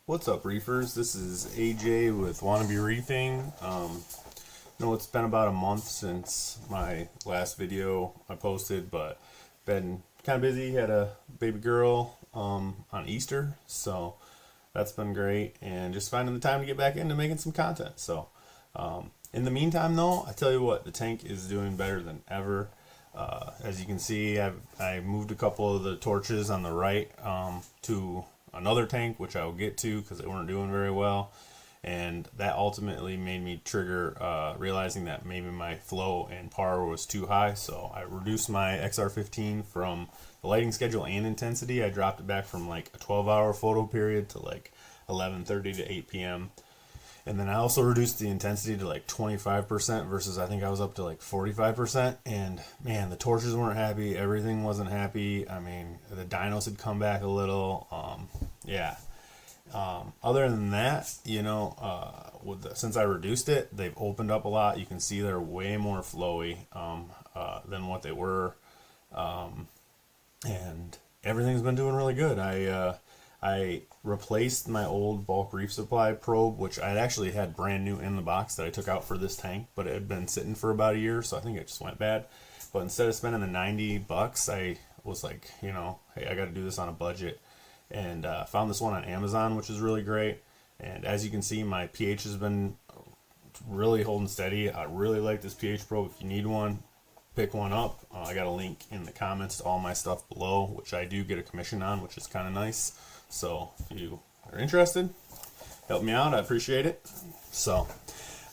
What's up, reefers? This is AJ with Wannabe Reefing. No, it's been about a month since my last video I posted, but been kind of busy. Had a baby girl on Easter, so that's been great, and just finding the time to get back into making some content. So in the meantime, though, I tell you what, the tank is doing better than ever. As you can see, I moved a couple of the torches on the right to another tank, which I will get to because they weren't doing very well, and that ultimately made me trigger realizing that maybe my flow and power was too high, so I reduced my XR15 from the lighting schedule and intensity. I dropped it back from like a 12-hour photo period to like 11:30 to 8 p.m. And then I also reduced the intensity to like 25% versus I think I was up to like 45%. And man, the torches weren't happy. Everything wasn't happy. I mean, the dynos had come back a little. Other than that, since I reduced it, they've opened up a lot. You can see they're way more flowy than what they were. And everything's been doing really good. I replaced my old bulk reef supply probe, which I'd actually had brand new in the box that I took out for this tank, but it had been sitting for about a year, so I think it just went bad. But instead of spending the $90, I was like, hey, I got to do this on a budget, and found this one on Amazon, which is really great. And as you can see, my pH has been really holding steady. I really like this pH probe. If you need one, pick one up. I got a link in the comments to all my stuff below, which I do get a commission on, which is kind of nice. So if you are interested, help me out. I appreciate it. So,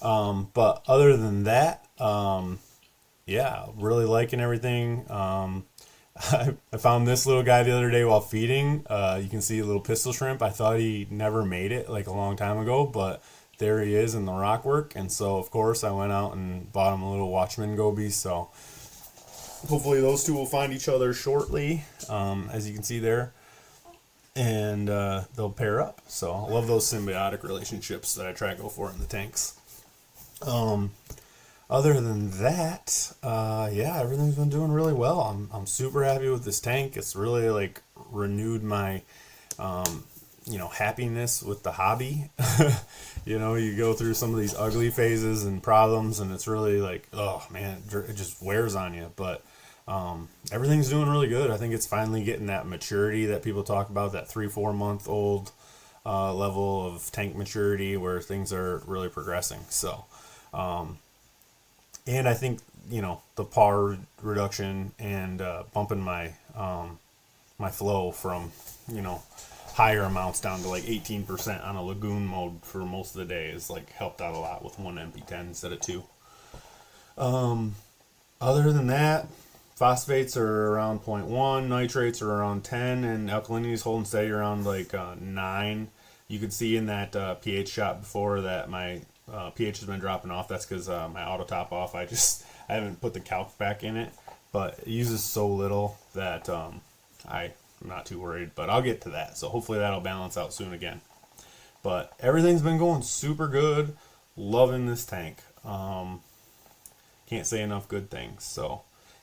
but other than that, really liking everything. I found this little guy the other day while feeding. You can see a little pistol shrimp. I thought he never made it like a long time ago, but there he is in the rock work. And so of course I went out and bought him a little Watchman goby. So hopefully those two will find each other shortly, as you can see there, and they'll pair up. So I love those symbiotic relationships that I try to go for in the tanks. Other than that, everything's been doing really well. I'm super happy with this tank. It's really like renewed my happiness with the hobby. You go through some of these ugly phases and problems, and it's really like, oh man, it just wears on you. But everything's doing really good. I think it's finally getting that maturity that people talk about, that 3-4 month old level of tank maturity where things are really progressing. So, and I think, the power reduction and bumping my my flow from, higher amounts down to like 18% on a lagoon mode for most of the day is like helped out a lot with one MP10 instead of two. Other than that, phosphates are around 0.1, nitrates are around 10, and alkalinity is holding steady around like 9. You could see in that pH shot before that my pH has been dropping off. That's because my auto top off. I haven't put the Kalk back in it, but it uses so little that I'm not too worried. But I'll get to that. So hopefully that'll balance out soon again. But everything's been going super good. Loving this tank. Can't say enough good things. So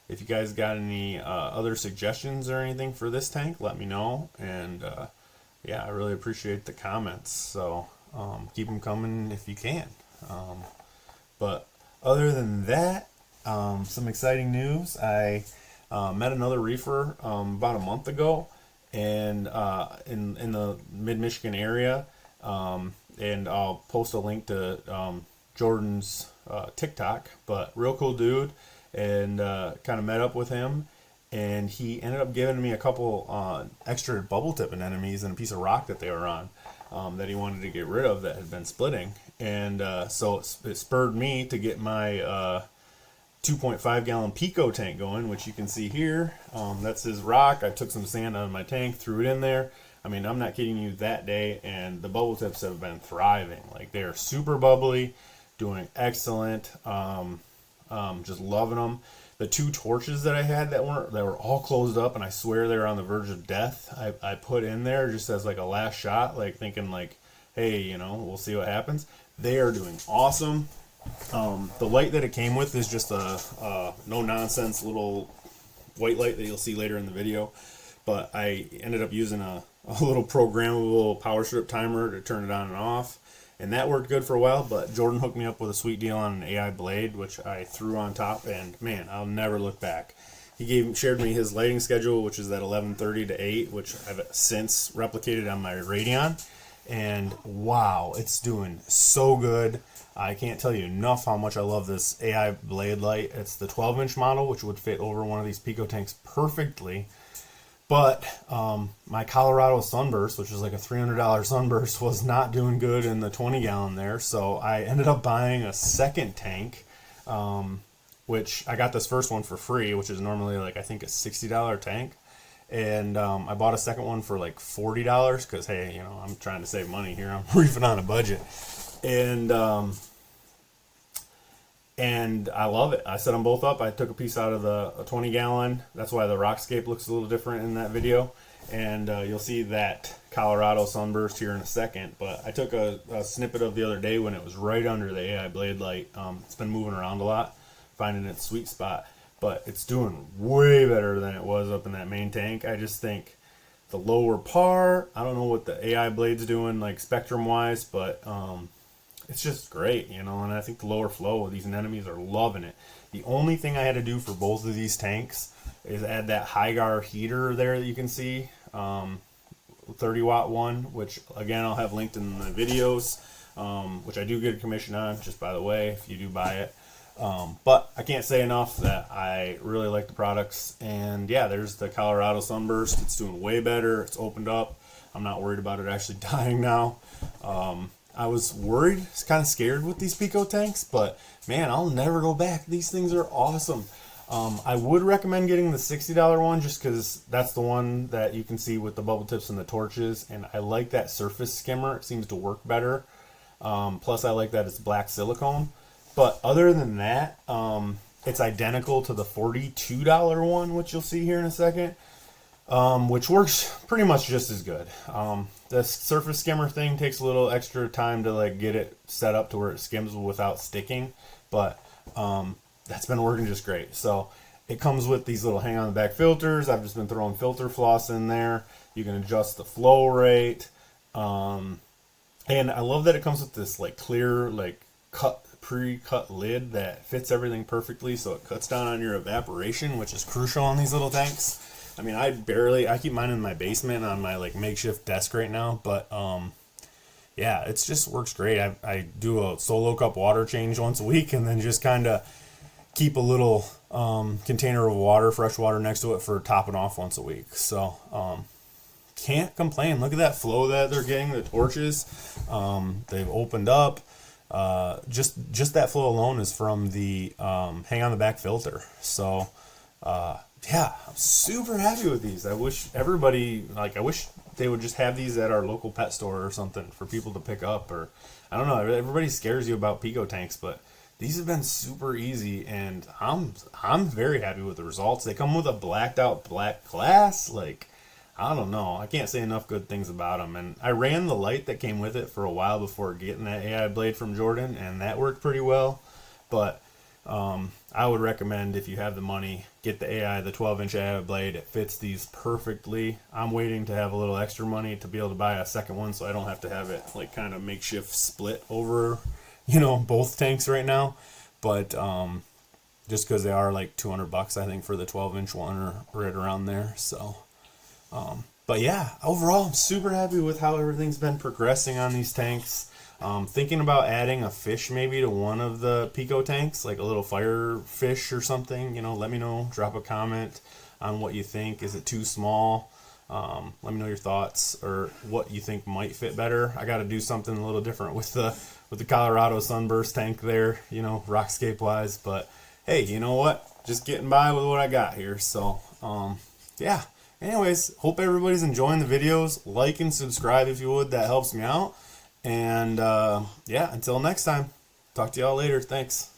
if you guys got any other suggestions or anything for this tank, let me know. And I really appreciate the comments. So keep them coming if you can. But other than that, some exciting news. I met another reefer about a month ago, and in the mid-Michigan area, and I'll post a link to Jordan's TikTok. But real cool dude, and kind of met up with him, and he ended up giving me a couple extra bubble tip anemones and a piece of rock that they were on. That he wanted to get rid of that had been splitting, and so it spurred me to get my 2.5 gallon Pico tank going, which you can see here. That's his rock. I took some sand out of my tank, threw it in there. I mean, I'm not kidding you, that day, and the bubble tips have been thriving. Like, they are super bubbly, doing excellent. Just loving them. The 2 torches that I had that were all closed up, and I swear they were on the verge of death, I put in there just as like a last shot, like thinking like, hey, we'll see what happens. They are doing awesome. The light that it came with is just a no nonsense little white light that you'll see later in the video. but I ended up using a little programmable power strip timer to turn it on and off, and that worked good for a while. But Jordan hooked me up with a sweet deal on an AI blade, which I threw on top, and man, I'll never look back. He shared me his lighting schedule, which is at 11:30 to 8, which I've since replicated on my Radion, and wow, it's doing so good. I can't tell you enough how much I love this AI blade light. It's the 12-inch model, which would fit over one of these Pico tanks perfectly. But my Colorado sunburst, which is like a $300 sunburst, was not doing good in the 20-gallon there. So I ended up buying a second tank, which I got this first one for free, which is normally like, I think, a $60 tank. And I bought a second one for like $40 because, hey, you know, I'm trying to save money here. I'm reefing on a budget. And I love it. I set them both up. I took a piece out of the 20-gallon. That's why the rockscape looks a little different in that video. And you'll see that Colorado sunburst here in a second. But I took a snippet of the other day when it was right under the AI blade light. It's been moving around a lot, finding its sweet spot. But it's doing way better than it was up in that main tank. I just think the lower par, I don't know what the AI blade's doing, like spectrum-wise, but it's just great, you know, and I think the lower flow, these anemones are loving it. The only thing I had to do for both of these tanks is add that hygger heater there that you can see, 30-watt one, which, again, I'll have linked in the videos, which I do get a commission on, just by the way, if you do buy it. But I can't say enough that I really like the products. And yeah, there's the Colorado sunburst. It's doing way better. It's opened up. I'm not worried about it actually dying now. I was worried, kind of scared with these Pico tanks, but man, I'll never go back. These things are awesome. I would recommend getting the $60 one just because that's the one that you can see with the bubble tips and the torches, and I like that surface skimmer. It seems to work better. Plus I like that it's black silicone. But other than that, it's identical to the $42 one, which you'll see here in a second, which works pretty much just as good. The surface skimmer thing takes a little extra time to like get it set up to where it skims without sticking, but that's been working just great. So it comes with these little hang on the back filters. I've just been throwing filter floss in there. You can adjust the flow rate, and I love that it comes with this like clear, like pre-cut lid that fits everything perfectly, so it cuts down on your evaporation, which is crucial on these little tanks. I mean, I keep mine in my basement on my like makeshift desk right now, but yeah, it just works great. I do a solo cup water change once a week, and then just kind of keep a little container of water, fresh water, next to it for topping off once a week. So can't complain. Look at that flow that they're getting. The torches, they've opened up. Just that flow alone is from the hang on the back filter. So yeah, I'm super happy with these. I wish everybody, like, I wish they would just have these at our local pet store or something for people to pick up, or I don't know, everybody scares you about Pico tanks, but these have been super easy, and I'm very happy with the results. They come with a blacked out black glass. Like, I don't know, I can't say enough good things about them. And I ran the light that came with it for a while before getting that AI blade from Jordan, and that worked pretty well. But I would recommend, if you have the money, get the 12-inch AI blade. It fits these perfectly. I'm waiting to have a little extra money to be able to buy a second one, so I don't have to have it like kind of makeshift split over, you know, both tanks right now. But just because they are like $200, I think, for the 12-inch one, or right around there. So but yeah, overall, I'm super happy with how everything's been progressing on these tanks. Thinking about adding a fish maybe to one of the Pico tanks, like a little fire fish or something. You know, let me know. Drop a comment on what you think. Is it too small? Let me know your thoughts, or what you think might fit better. I got to do something a little different with the Colorado sunburst tank there, you know, rockscape wise. But hey, you know what? Just getting by with what I got here. So yeah. Anyways, hope everybody's enjoying the videos. Like and subscribe if you would. That helps me out. And yeah, until next time, talk to y'all later. Thanks.